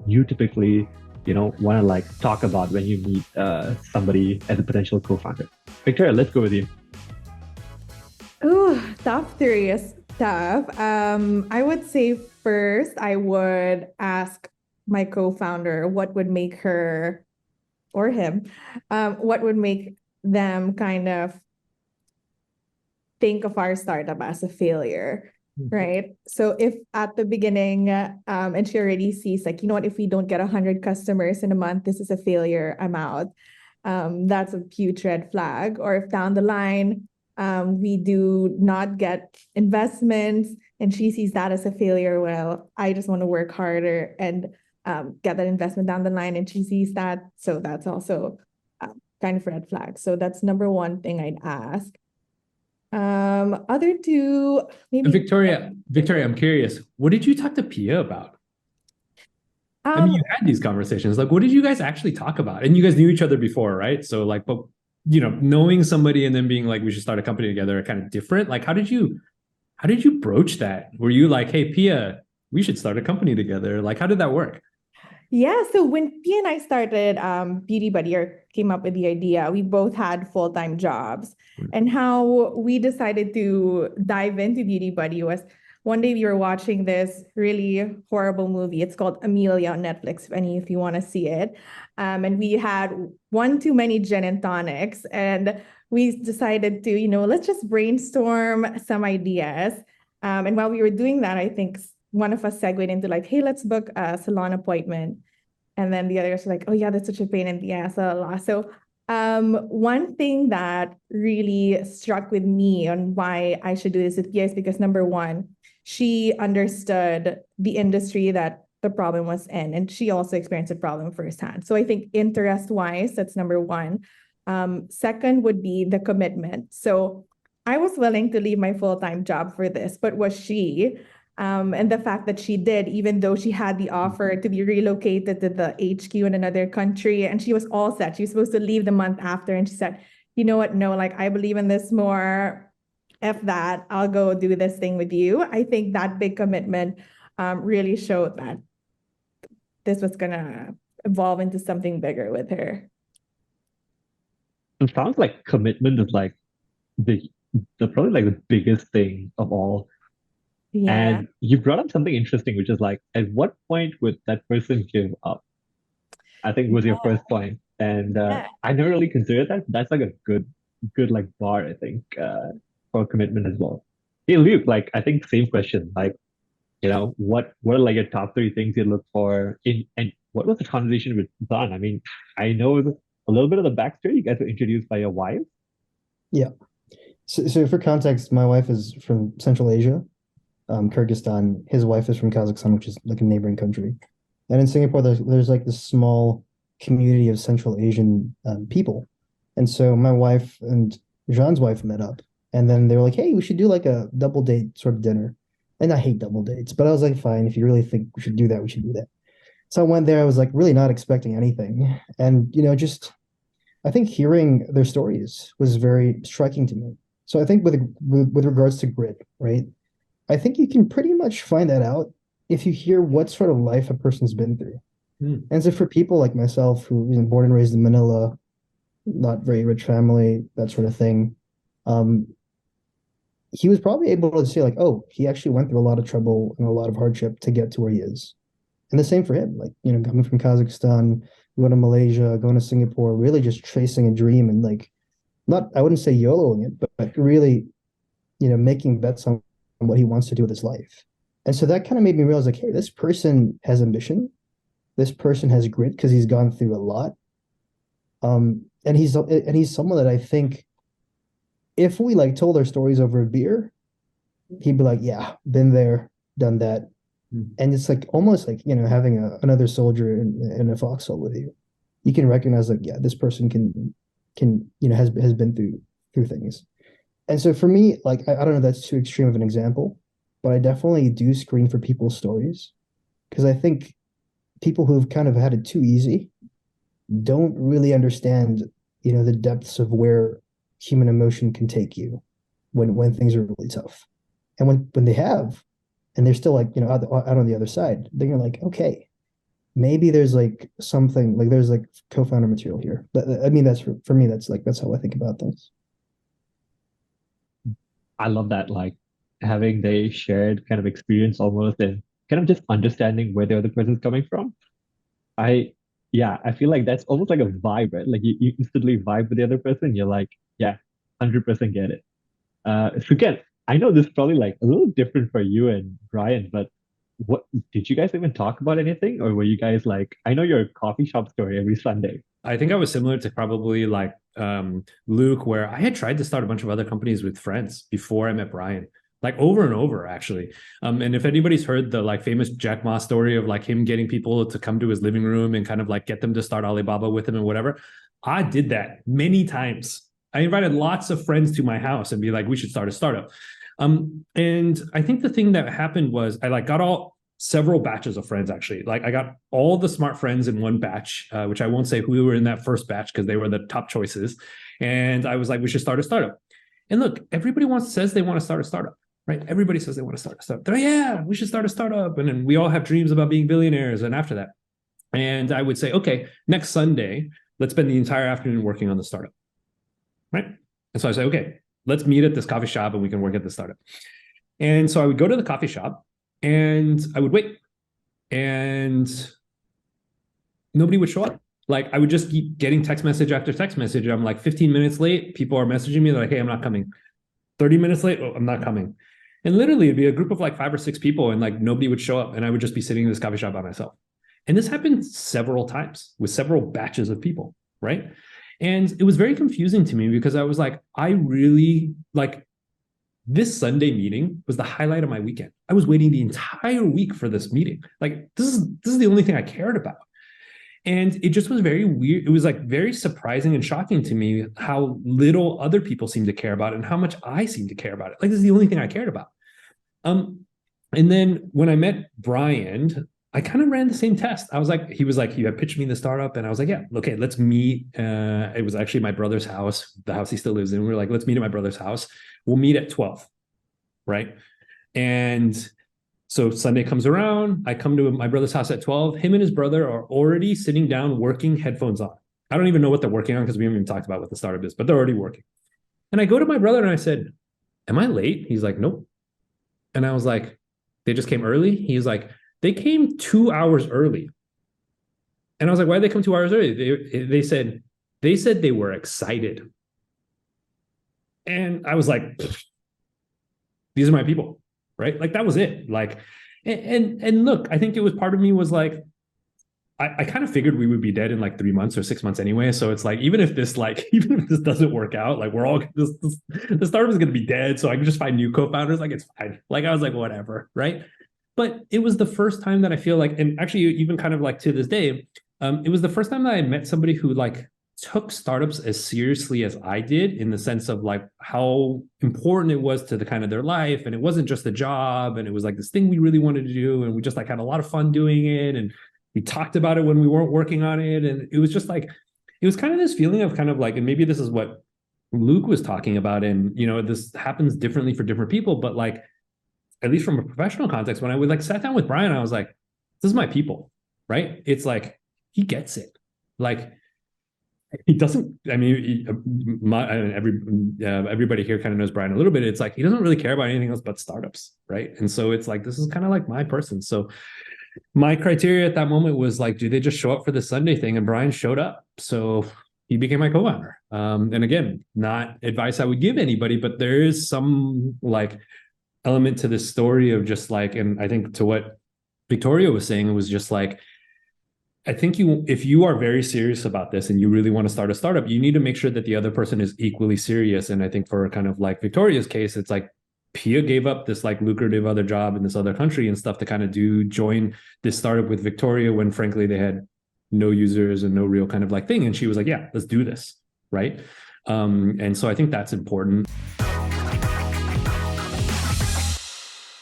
you typically, want to like talk about when you meet somebody as a potential co-founder? Victoria, let's go with you. Oh, top three is tough. I would say first, I would ask my co-founder what would make her or him, what would make them kind of think of our startup as a failure, right? So if at the beginning, and she already sees like, you know what, if we don't get 100 customers in a month, this is a failure, I'm out. That's a huge red flag. Or if down the line, we do not get investments and she sees that as a failure, well, I just want to work harder and get that investment down the line and she sees that. So that's also kind of red flag. So that's number one thing I'd ask. Other two, And maybe. Victoria, I'm curious, what did you talk to Pia about? I mean, Um, you had these conversations. Like, what did you guys actually talk about? And you guys knew each other before, right? So, like, but knowing somebody and then being like, we should start a company together are kind of different. Like, how did you broach that? Were you like, hey, Pia, we should start a company together? Like, how did that work? yeah, so when P and I started Beauty Buddy or came up with the idea, we both had full-time jobs. And how we decided to dive into Beauty Buddy was one day we were watching this really horrible movie. It's called Amelia on Netflix, if you want to see it. And we had one too many gin and tonics, and we decided to, let's just brainstorm some ideas. And while we were doing that, I think one of us segued into like, hey, let's book a salon appointment. And then the others were like, oh yeah, that's such a pain in the ass, blah, blah, blah. So one thing that really struck with me on why I should do this with Pia is because number one, she understood the industry that the problem was in, and she also experienced the problem firsthand. So I think interest wise, that's number one. Second would be the commitment. So I was willing to leave my full-time job for this, but was she? And the fact that she did, even though she had the offer to be relocated to the HQ in another country, and she was all set. She was supposed to leave the month after, and she said, "You know what? No, like I believe in this more. If that, I'll go do this thing with you." I think that big commitment really showed that this was gonna evolve into something bigger with her. It sounds like commitment is like the probably like the biggest thing of all. Yeah. And you brought up something interesting, which is like, at what point would that person give up? I think was your first point. And Yeah. I never really considered that. That's like a good like bar, I think, for commitment as well. Hey, Luke, like I think same question. Like, what are like your top three things you look for in, and what was the conversation with Don? I mean, I know a little bit of the backstory. You guys were introduced by your wife. Yeah. So for context, my wife is from Central Asia, Kyrgyzstan. His wife is from Kazakhstan, which is like a neighboring country. And in Singapore, there's like this small community of Central Asian people. And so my wife and Jean's wife met up, and then they were like, "Hey, we should do like a double date sort of dinner." And I hate double dates, but I was like, "Fine, if you really think we should do that, we should do that." So I went there. I was like really not expecting anything, and just I think hearing their stories was very striking to me. So I think with regards to grit, right? I think you can pretty much find that out if you hear what sort of life a person's been through. Hmm. And so for people like myself who was born and raised in Manila, not very rich family, that sort of thing, um, he was probably able to say like, oh, he actually went through a lot of trouble and a lot of hardship to get to where he is. And the same for him, like, coming from Kazakhstan, going to Malaysia, going to Singapore, really just chasing a dream and like, not, I wouldn't say YOLOing it, but really, making bets on what he wants to do with his life. And so that kind of made me realize like, hey, this person has ambition. This person has grit because he's gone through a lot. And he's someone that I think if we like told our stories over a beer, he'd be like, yeah, been there, done that. Hmm. And it's like almost like, having another soldier in a foxhole with you. You can recognize like, yeah, this person can has been through things. And so for me, like I don't know if that's too extreme of an example, but I definitely do screen for people's stories because I think people who've kind of had it too easy don't really understand, the depths of where human emotion can take you when things are really tough. And when they have, and they're still like, out on the other side, then you're like, okay, maybe there's like something like there's like co-founder material here. But I mean, that's for me, that's how I think about things. I love that, like having the shared kind of experience almost and kind of just understanding where the other person's coming from. I, yeah, I feel like that's almost like a vibe, right? Like you instantly vibe with the other person. You're like, yeah, 100% get it. Suket, I know this is probably like a little different for you and Brian, but what did you guys even talk about anything? Or were you guys like, I know your coffee shop story every Sunday. I think I was similar to probably like Luke, where I had tried to start a bunch of other companies with friends before I met Brian, like over and over actually. And if anybody's heard the like famous Jack Ma story of like him getting people to come to his living room and kind of like get them to start Alibaba with him and whatever, I did that many times. I invited lots of friends to my house and be like, we should start a startup. And I think the thing that happened was I like got several batches of friends actually. Like I got all the smart friends in one batch, which I won't say who were in that first batch because they were the top choices. And I was like, we should start a startup. And look, everybody says they want to start a startup, right? Everybody says they want to start a startup. They're like, yeah, we should start a startup. And then we all have dreams about being billionaires. And after that, and I would say, okay, next Sunday, let's spend the entire afternoon working on the startup, right? And so I say, okay, let's meet at this coffee shop and we can work at the startup. And so I would go to the coffee shop and I would wait and nobody would show up. Like I would just keep getting text message after text message. I'm like 15 minutes late. People are messaging me. They're like, hey, I'm not coming. 30 minutes late. Oh, I'm not coming. And literally it'd be a group of like 5 or 6 people and like nobody would show up. And I would just be sitting in this coffee shop by myself. And this happened several times with several batches of people, right? And it was very confusing to me because I was like, I really like this Sunday meeting was the highlight of my weekend. I was waiting the entire week for this meeting. Like this is the only thing I cared about. And it just was very weird. It was like very surprising and shocking to me how little other people seem to care about it and how much I seem to care about it. Like this is the only thing I cared about. And then when I met Brian, I kind of ran the same test. I was like, he was like, you have pitched me the startup. And I was like, yeah, okay, let's meet. It was actually my brother's house, the house he still lives in. We were like, let's meet at my brother's house. We'll meet at 12, right? And so Sunday comes around. I come to my brother's house at 12. Him and his brother are already sitting down working, headphones on. I don't even know what they're working on because we haven't even talked about what the startup is, but they're already working. And I go to my brother and I said, am I late? He's like, nope. And I was like, they just came early? He's like, they came 2 hours early. And I was like, why did they come 2 hours early? They said they were excited. And I was like, these are my people, right? Like that was it. Like, and look, I think it was part of me was like, I kind of figured we would be dead in like 3 months or 6 months anyway. So it's like, even if this doesn't work out, like we're all, the startup is going to be dead. So I can just find new co-founders. Like it's fine. Like I was like, whatever. Right. But it was the first time that I feel like, and actually even kind of like to this day, it was the first time that I met somebody who like took startups as seriously as I did in the sense of like how important it was to the kind of their life. And it wasn't just a job. And it was like this thing we really wanted to do. And we just like had a lot of fun doing it. And we talked about it when we weren't working on it. And it was just like, it was kind of this feeling of kind of like, and maybe this is what Luke was talking about. And, you know, this happens differently for different people, but like, at least from a professional context, when I would like sat down with Brian, I was like, this is my people, right? It's like, he gets it. Like, he doesn't, I mean, everybody here kind of knows Brian a little bit. It's like, he doesn't really care about anything else but startups, right? And so it's like, this is kind of like my person. So my criteria at that moment was like, do they just show up for the Sunday thing? And Brian showed up. So he became my co-founder. And again, not advice I would give anybody, but there is some like element to this story of just like, and I think to what Victoria was saying, it was just like, I think if you are very serious about this and you really want to start a startup, you need to make sure that the other person is equally serious. And I think for kind of like Victoria's case, it's like Pia gave up this like lucrative other job in this other country and stuff to kind of join this startup with Victoria when frankly they had no users and no real kind of like thing. And she was like, yeah, let's do this. Right. And so I think that's important.